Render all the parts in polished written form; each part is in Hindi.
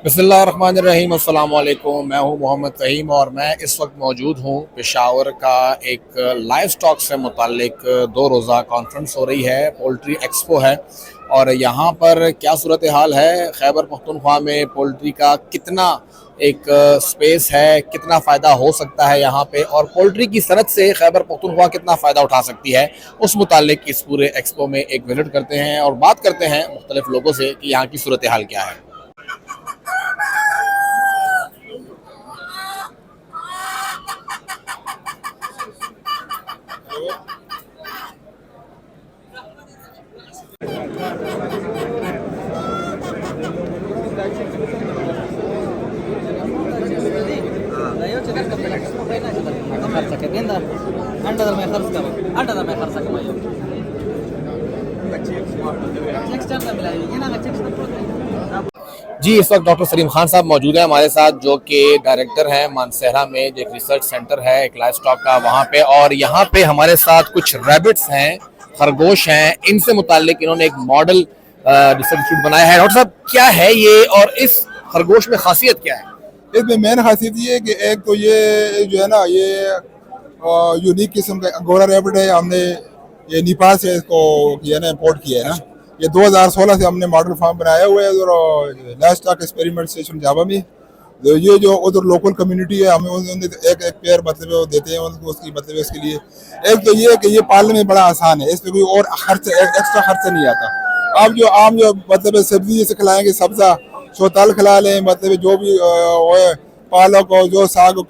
बिस्मिल्लाहिर्रहमानिर्रहीम अस्सलाम वालेकुम। मैं हूं मोहम्मद फ़हीम और मैं इस वक्त मौजूद हूं पेशावर का एक लाइव स्टॉक से मुतालिक दो रोज़ा कॉन्फ्रेंस हो रही है, पोल्ट्री एक्सपो है। और यहाँ पर क्या सूरत हाल है, खैबर पख्तूनख्वा में पोल्ट्री का कितना एक स्पेस है, कितना फ़ायदा हो सकता है यहाँ पे, और पोल्ट्री की सनत से खैबर पख्तूनख्वा कितना फ़ायदा उठा सकती है, उस मुतालिक इस पूरे एक्सपो में एक विज़िट करते हैं और बात करते हैं मुख्तलिफ लोगों से कि यहाँ की सूरत हाल क्या है। जी, इस वक्त डॉक्टर सलीम खान साहब मौजूद हैं हमारे साथ, जो कि डायरेक्टर हैं मानसहरा में जो एक रिसर्च सेंटर है एक लाइव स्टॉक का वहाँ पे। और यहाँ पे हमारे साथ कुछ रैबिट्स हैं, खरगोश हैं, इनसे मुताल्लिक इन्होंने एक मॉडल रिसर्च इंस्टीट्यूट बनाया है। डॉक्टर साहब, क्या है ये और इस खरगोश में खासियत क्या है? इसमें मेन खासियत ये है कि एक तो ये जो है ना, ये यूनिक किस्म का अंगोरा रैबिट है। हमने ये नेपाल से इसको किया ना, इम्पोर्ट किया है ना। ये 2016 से हमने मॉडल फार्म बनाया हुआ है और लाइव स्टॉक एक्सपेरिमेंट स्टेशन जावा में। तो ये जो उधर लोकल कम्युनिटी है, हमें एक एक पेयर मतलब वो देते हैं उनको, उसकी मतलब इसके लिए एक तो ये है कि ये पालने में बड़ा आसान है, इसमें कोई और खर्च एक्स्ट्रा खर्चा नहीं आता। आप जो आम जो मतलब सब्जी जैसे खिलाएंगे, सब्जा शोताल खिला लें, मतलब जो भी पालक और जो साग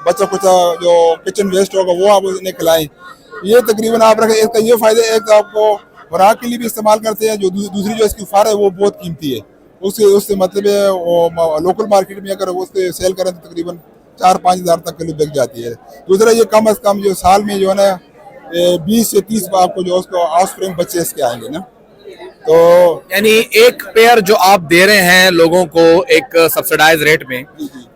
बचा कुचा जो किचन वेस्ट होगा वो आप उन्हें खिलाएं। ये तकरीबन आप रखें। इसका ये फायदा है, एक तो आपको खुराक के लिए भी इस्तेमाल करते हैं। जो दूसरी जो इसकी फर है वो बहुत कीमती है, उससे उससे मतलब है वो लोकल मार्केट में अगर उससे सेल करें तो तकरीबन 4-5 हज़ार तक किलो बिक जाती है। दूसरा ये कम अज़ कम जो साल में जो है ना 20 से 30 आपको जो उसको ऑफस्प्रिंग बच्चे इसके आएंगे ना। तो यानी एक पेयर जो आप दे रहे हैं लोगों को एक सब्सिडाइज रेट में,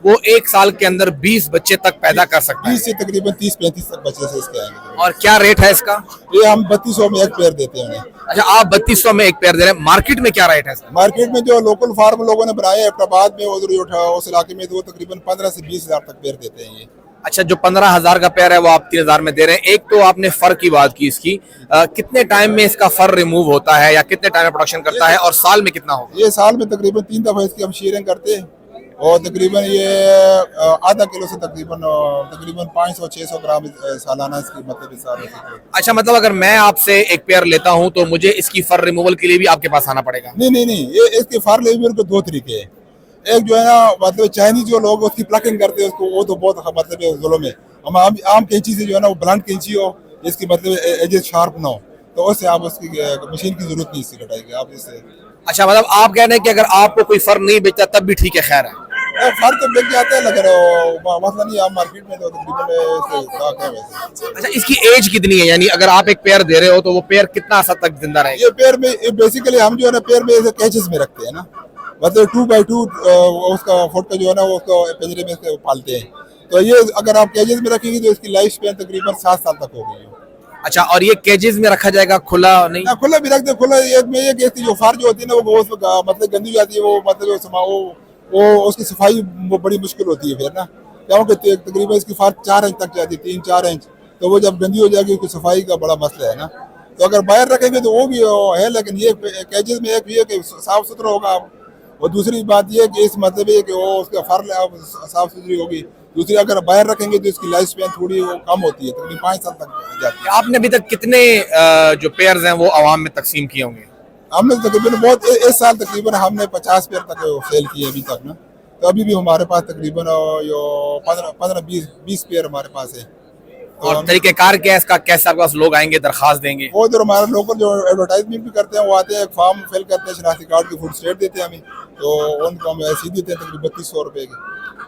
वो एक साल के अंदर 20 बच्चे तक पैदा कर सकता 20 है। से तकरीबन 30-35 तक बच्चे से इसके आएंगे। और क्या रेट है इसका? ये हम 3200 में एक पेयर देते हैं। अच्छा, आप 3200 में एक पेयर दे रहे हैं, मार्केट में क्या रेट है इसका? मार्केट में जो लोकल फार्म लोगों ने बनाए हैं अहमदाबाद में, उधर जो उस इलाके में, तो वो तकरीबन 15 से 20 हज़ार तक पेयर देते हैं ये। अच्छा, जो 15,000 का पेयर है वो आप 3,000 में दे रहे हैं। एक तो आपने फर की बात की इसकी, कितने टाइम में इसका फर रिमूव होता है या कितने टाइम में प्रोडक्शन करता है, और साल में कितना होगा? ये साल में तकरीबन 3 दफ़ा इसकी हम शीयरिंग करते हैं और तकरीबन ये आधा किलो से तकरीबन तकरीबन 500-600 ग्राम सालाना इसकी मतलब इस साल में। अच्छा, मतलब अगर मैं आपसे एक पेयर लेता हूं तो मुझे इसकी फर रिमूवल के लिए भी आपके पास आना पड़ेगा? नहीं नहीं नहीं, ये इसके फार लेबर के दो तरीके हैं। एक जो है ना, मतलब चाइनीज जो लोग उसकी प्लकिंग करते हैं उसको, वो तो बहुत मतलब जुल्म है। हम आम कैंची से जो है ना, वो ब्लंट कैंची हो, इसकी मतलब एजेस शार्प ना हो, तो उससे आप उसकी मशीन की जरूरत नहीं इससे कटाएगी आप इससे। अच्छा, मतलब आप कह रहे हैं कि अगर आपको कोई फर नहीं बेचता तब भी ठीक है, खैर है। फर तो बिक जाता है, लेकिन मसला नहीं, आप मार्केट में तो तकरीबन इससे साथ है वैसे। अच्छा, इसकी एज कितनी है? यानी अगर आप एक पेयर दे रहे हो तो वो पेयर कितना अर्सा तक जिंदा रहेगा? ये पेयर में बेसिकली हम जो है ना, पेयर में ऐसे कैचेस में रखते हैं ना, मतलब 2x2 उसका फुट का जो है ना, वो उसको पिंजरे में से पालते हैं। तो ये अगर आप केजेस में रखेंगे तो इसकी लाइफ स्पैन तकरीबन 7 साल तक हो गई है। अच्छा, और ये केजेस में रखा जाएगा, खुला नहीं? ना, खुला भी रख दे। खुला ये में ये कि इसकी जो फार जो होती है ना, वो मतलब गंदी हो जाती है, वो मतलब वो उसकी सफाई वो बड़ी मुश्किल होती है फिर ना, क्योंकि तकरीबन इसकी फार 4 इंच तक जाती है, 3-4 इंच। तो वो जब गंदी हो जाएगी उसकी सफाई का बड़ा मसला है ना। तो अगर बाहर रखेंगे तो वो भी है, लेकिन ये कैजेस में एक ये कि साफ सुथरा होगा। और दूसरी बात ये कि इस मतलब ये कि वो उसका फर साफ सुथरी होगी। दूसरी, अगर बाहर रखेंगे तो इसकी लाइफ स्पैन थोड़ी वो कम होती है, तकरीबन 5 साल तक जाती है। आपने अभी तक कितने जो पेयर्स हैं वो आवाम में तकसीम किए होंगे? हमने तकरीबन बहुत इस साल तकरीबन हमने 50 पेयर तक सेल किए अभी तक ना। तो अभी भी हमारे पास तकरीबन यो 15-20 पेयर हमारे पास है। तो और तरीकेकार क्या है इसका? कैसे आपके पास लोग आएंगे, दरखास्त देंगे? वो इधर हमारे लोकल जो एडवर्टाइजमेंट भी करते हैं, वो आते हैं, फॉर्म फिल करते हैं, शनाख्ती कार्ड की फूड स्टेट देते हैं हमें, तो उनको हम ऐसे ही देते हैं तकरीबन 3200 रुपये की।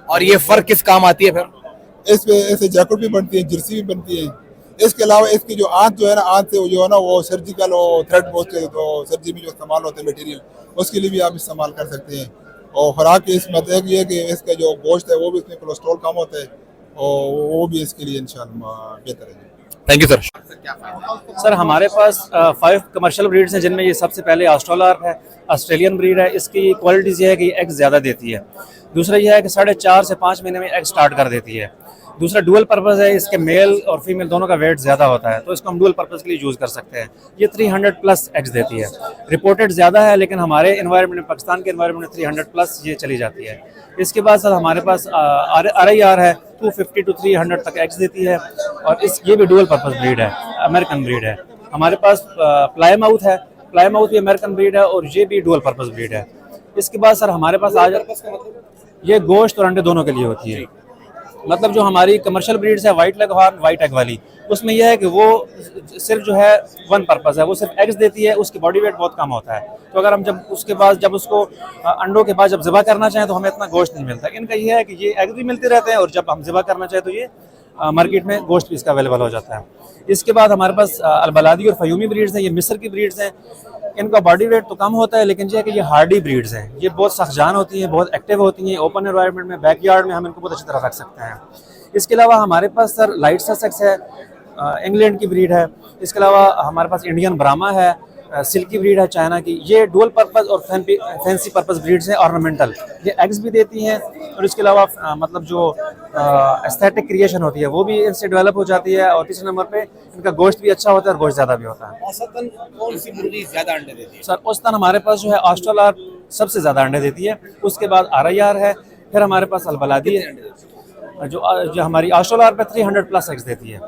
और ये फर किस काम आती है फिर? इस पे ऐसे जैकेट भी बनती है, जर्सी भी बनती है। इसके अलावा इसकी जो आंत जो है ना, आंत से जो है ना, वो सर्जिकल और थ्रेड पोस्ट तो सर्जी में जो इस्तेमाल होते हैं मटेरियल, उसके लिए भी आप इस्तेमाल कर सकते हैं। और खुराक की इस मतलब ये कि इसका जो गोश्त है वो भी, इसमें कोलेस्ट्रॉल कम होता है और वो भी इसके लिए इंशाल्लाह बेहतर है। Thank you sir. सर हमारे पास 5 कमर्शियल ब्रीड्स हैं, जिनमें ये सबसे पहले ऑस्ट्रोलार्प है, ऑस्ट्रेलियन ब्रीड है। इसकी क्वालिटीज़ ये है कि एग ज़्यादा देती है। दूसरा ये है कि 4.5 से 5 महीने में एग स्टार्ट कर देती है। दूसरा डुअल पर्पज़ है, इसके मेल और फीमेल दोनों का वेट ज़्यादा होता है, तो इसको हम डुअल पर्पज़ के लिए यूज़ कर सकते हैं। ये 300 प्लस एग्स देती है। रिपोर्टेड ज़्यादा है, लेकिन हमारे इन्वायरमेंट में, पाकिस्तान के इन्वायरमेंट में 300 प्लस ये चली जाती है। इसके बाद सर हमारे पास RIR है, 250 to 300 तक एग्स देती है, और ये भी डुअल पर्पज़ ब्रीड है, अमेरिकन ब्रीड है। हमारे पास प्लाईमाउथ है, प्लाईमाउथ भी अमेरिकन ब्रीड है, और ये भी डुअल पर्पज़ ब्रीड है। इसके बाद सर हमारे पास ये गोश्त और अंडे दोनों के लिए होती है। मतलब जो हमारी कमर्शियल ब्रीड्स है, white leg horn, white egg वाली, उसमें यह है कि वो सिर्फ जो है वन पर्पज़ है, वो सिर्फ एग्स देती है, उसकी बॉडी वेट बहुत कम होता है। तो अगर हम जब उसको अंडों के बाद जब ज़िबा करना चाहें तो हमें इतना गोश्त नहीं मिलता। इनका ये है कि ये एग्स भी मिलते रहते हैं, और जब हम ज़िबा करना चाहें तो ये मार्केट में गोश्त भी इसका अवेलेबल हो जाता है। इसके बाद हमारे पास अलबलादी और फयूमी ब्रीड्स हैं, ये मिस्र की ब्रीड्स हैं। इनका बॉडी वेट तो कम होता है, लेकिन ये है कि ये हार्डी ब्रीड्स हैं, ये बहुत सख्जान होती हैं, बहुत एक्टिव होती हैं। ओपन एनवायरनमेंट में, बैकयार्ड में हम इनको बहुत अच्छी तरह रख सकते हैं। इसके अलावा हमारे पास सर लाइट ससेक्स है, इंग्लैंड की ब्रीड है। इसके अलावा हमारे पास इंडियन ब्राह्मा है, सिल्की ब्रीड है चाइना की। ये डुअल पर्पज़ और फैंसी पर्पज़ ब्रीड्स हैं, ऑर्नामेंटल। ये एग्स भी देती हैं, और इसके अलावा मतलब जो एस्थेटिक क्रिएशन होती है वो भी इनसे डेवलप हो जाती है। और तीसरे नंबर पे इनका गोश्त भी अच्छा होता है और गोश्त ज़्यादा भी होता है। औसतन कौन सी मुर्गी ज़्यादा अंडे देती है? सर औसतन हमारे पास जो है ऑस्ट्रोलार्प सबसे ज़्यादा अंडे देती है, उसके बाद RIR है, फिर हमारे पास अलबलादी है। जो हमारी ऑस्ट्रोलार्प है 300 प्लस एग्स देती है,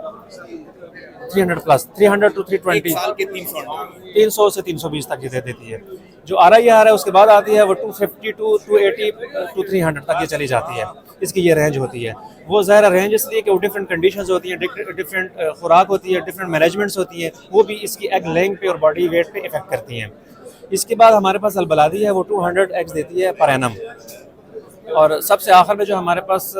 300 प्लस, 300 to 320, साल के 300 अंडे, 300 से 320 तक ये दे देती है। जो RIR है उसके बाद आती है वो 250 to 280 to 300 तक ये चली जाती है। इसकी ये रेंज होती है। वो ज़ाहिर रेंज इसलिए कि वो डिफरेंट कंडीशंस होती हैं, डिफरेंट खुराक होती है, डिफरेंट मैनेजमेंट्स होती हैं, वो भी इसकी एग लेंथ पे और बॉडी वेट पे इफेक्ट करती हैं। इसके बाद हमारे पास अलबलादी है, वो 200 एग्स देती है पर एनम। और सबसे आखिर में जो हमारे पास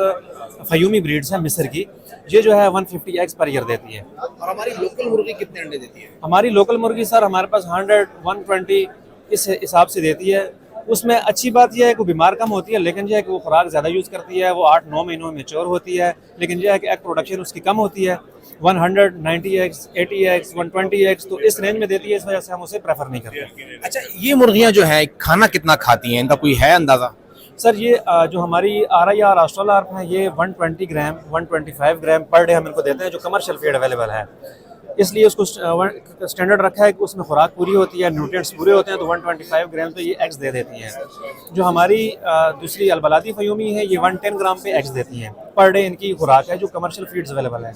फयूमी ब्रीड्स हैं मिस्र की, ये जो है 150 एग्स पर ईयर देती है। और हमारी लोकल मुर्गी कितने अंडे देती है? हमारी लोकल मुर्गी सर हमारे पास 100, 120 इस हिसाब से देती है। उसमें अच्छी बात यह है कि बीमार कम होती है, लेकिन यह है कि वो खुराक ज़्यादा यूज़ करती है, वो 8-9 महीनों में मैच्योर होती है। लेकिन यह है कि एग प्रोडक्शन उसकी कम होती है, 190 एग्स, 80 एग्स, 120 एग्स, तो इस रेंज में देती है, इस वजह से हम उसे प्रेफर नहीं करते। अच्छा, ये मुर्गियाँ जो हैं खाना कितना खाती हैं, इनका कोई है अंदाज़ा? सर ये जो हमारी RIR ऑस्ट्रोलार्प हैं, ये 120 ग्राम 125 ग्राम पर डे हम इनको देते हैं, जो कमर्शियल फीड अवेलेबल है। इसलिए उसको स्टैंडर्ड रखा है कि उसमें खुराक पूरी होती है, न्यूट्रिएंट्स पूरे होते हैं, तो 125 ग्राम तो ये एग्स दे देती हैं। जो हमारी दूसरी अलबलादी फयूमी है, ये 110 ग्राम पे एग्स देती हैं पर डे। इनकी खुराक है जो कमर्शियल फीड्स अवेलेबल है।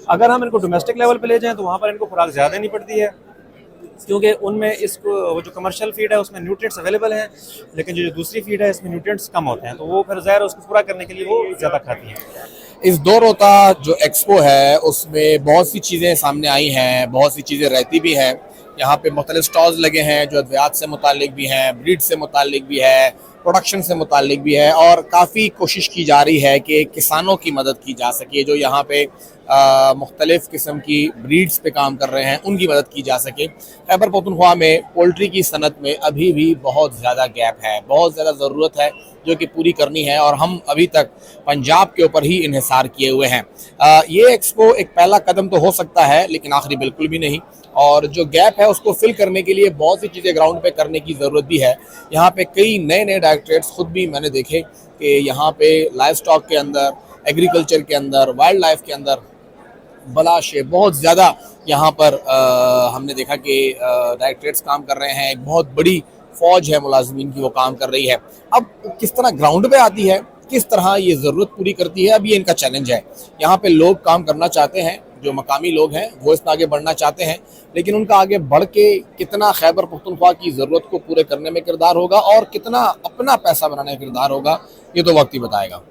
अगर हम इनको डोमेस्टिक लेवल पे ले जाएँ तो वहाँ पर इनको खुराक ज़्यादा नहीं पड़ती है, क्योंकि उनमें इसको वो जो कमर्शियल फीड है उसमें न्यूट्रिएंट्स अवेलेबल हैं, लेकिन जो दूसरी फीड है इसमें न्यूट्रिएंट्स कम होते हैं, तो वो फिर ज़ाहिर उसको पूरा करने के लिए वो ज़्यादा खाती हैं। इस 2 रोज़ा जो एक्सपो है उसमें बहुत सी चीज़ें सामने आई हैं, बहुत सी चीज़ें रहती भी हैं। यहाँ पे मुख्तलिफ स्टॉल्स लगे हैं जो अद्वियात से मुतालिक भी हैं, ब्रीड से मुतालिक भी है, प्रोडक्शन से मुतालिक भी है, और काफ़ी कोशिश की जा रही है कि किसानों की मदद की जा सके, जो यहाँ पे मुख्तलिफ किस्म की ब्रीड्स पे काम कर रहे हैं उनकी मदद की जा सके। खैबर पख्तूनख्वा में पोल्ट्री की सनत में अभी भी बहुत ज़्यादा गैप है, बहुत ज़्यादा ज़रूरत है जो कि पूरी करनी है, और हम अभी तक पंजाब के ऊपर ही इन्हिसार किए हुए हैं। ये एक्सपो एक पहला कदम तो हो सकता है, लेकिन आखिरी बिल्कुल भी नहीं, और जो गैप है उसको फिल करने के लिए बहुत सी चीज़ें ग्राउंड पे करने की ज़रूरत भी है। यहाँ पे कई नए नए डायरेक्टरेट्स खुद भी मैंने देखे कि यहाँ पे लाइव स्टॉक के अंदर, एग्रीकल्चर के अंदर, वाइल्ड लाइफ के अंदर बलाशे बहुत ज़्यादा यहाँ पर हमने देखा कि डायरेक्टरेट्स काम कर रहे हैं। एक बहुत बड़ी फ़ौज है मुलाजिमीन की, वो काम कर रही है। अब किस तरह ग्राउंड पे आती है, किस तरह ये ज़रूरत पूरी करती है, अब ये इनका चैलेंज है। यहाँ पे लोग काम करना चाहते हैं, जो मकामी लोग हैं वो इसमें आगे बढ़ना चाहते हैं, लेकिन उनका आगे बढ़ के कितना खैबर पख्तूनख्वा की ज़रूरत को पूरे करने में किरदार होगा और कितना अपना पैसा बनाने में किरदार होगा, ये तो वक्त ही बताएगा।